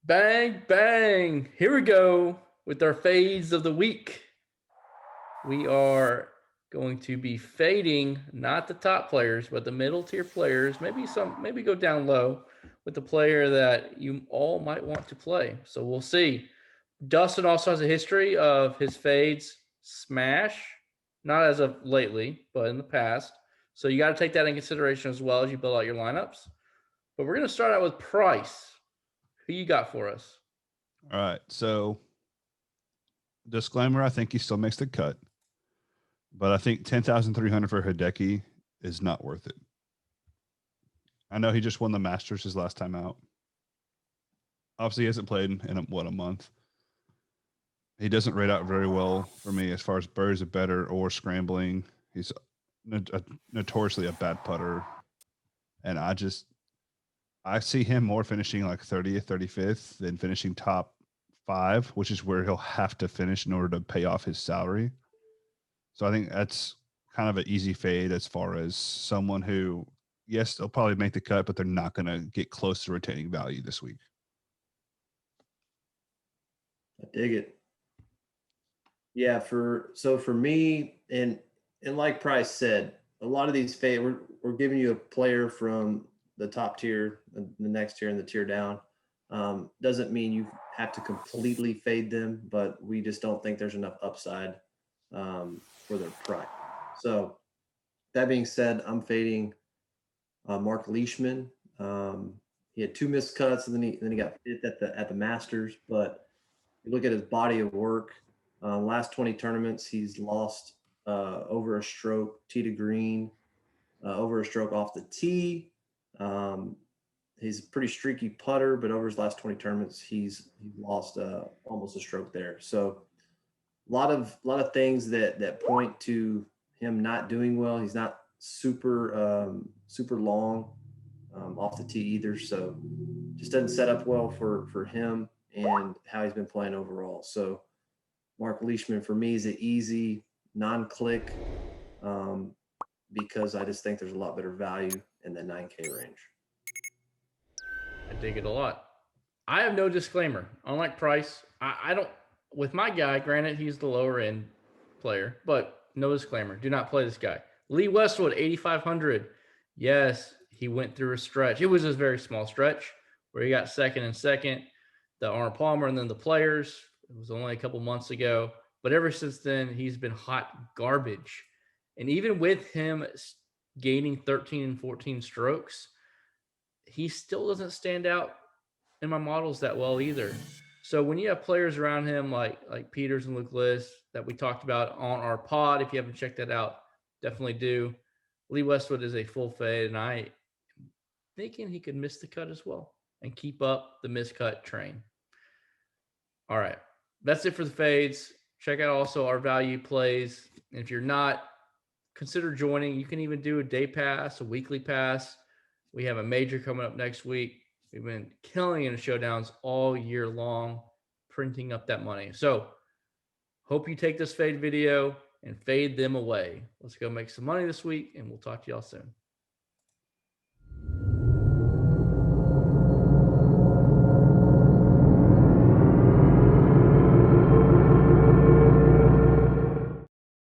Bang, bang. Here we go with our fades of the week. We are going to be fading not the top players, but the middle tier players. Maybe go down low with the player that you all might want to play. So we'll see. Dustin also has a history of his fades smash, not as of lately, but in the past. So you got to take that in consideration as well as you build out your lineups. But we're going to start out with Price. Who you got for us? All right. So, disclaimer: I think he still makes the cut, but I think 10,300 for Hideki is not worth it. I know he just won the Masters his last time out. Obviously, he hasn't played in a month. He doesn't rate out very well for me as far as birds are better or scrambling. He's notoriously a bad putter, and I see him more finishing like 30th, 35th than finishing top 5, which is where he'll have to finish in order to pay off his salary. So I think that's kind of an easy fade as far as someone who, yes, they'll probably make the cut, but they're not going to get close to retaining value this week. I dig it. Yeah, for me, and like Price said, a lot of these fade, we're giving you a player from the top tier, the next tier, and the tier down. Doesn't mean you have to completely fade them, but we just don't think there's enough upside for their price. So that being said, I'm fading Mark Leishman. He had 2 missed cuts, and then he got fifth at the Masters. But you look at his body of work. Last 20 tournaments, he's lost over a stroke tee to green, over a stroke off the tee. He's a pretty streaky putter, but over his last 20 tournaments, he's lost almost a stroke there. So a lot of things that point to him not doing well. He's not super long off the tee either. So just doesn't set up well for him and how he's been playing overall. So Mark Leishman for me is an easy non-click because I just think there's a lot better value in the 9K range. I dig it a lot. I have no disclaimer. Unlike Price, I don't, with my guy, granted, he's the lower end player, but no disclaimer. Do not play this guy. Lee Westwood, 8,500. Yes, he went through a stretch. It was a very small stretch where he got second and second, the Arnold Palmer, and then the Players. It was only a couple months ago. But ever since then, he's been hot garbage. And even with him gaining 13 and 14 strokes, he still doesn't stand out in my models that well either. So when you have players around him like Peters and Luke List that we talked about on our pod, if you haven't checked that out, definitely do. Lee Westwood is a full fade, and I am thinking he could miss the cut as well and keep up the miscut train. All right. That's it for the fades. Check out also our value plays. And if you're not, consider joining. You can even do a day pass, a weekly pass. We have a major coming up next week. We've been killing in the showdowns all year long, printing up that money. So hope you take this fade video and fade them away. Let's go make some money this week, and we'll talk to y'all soon.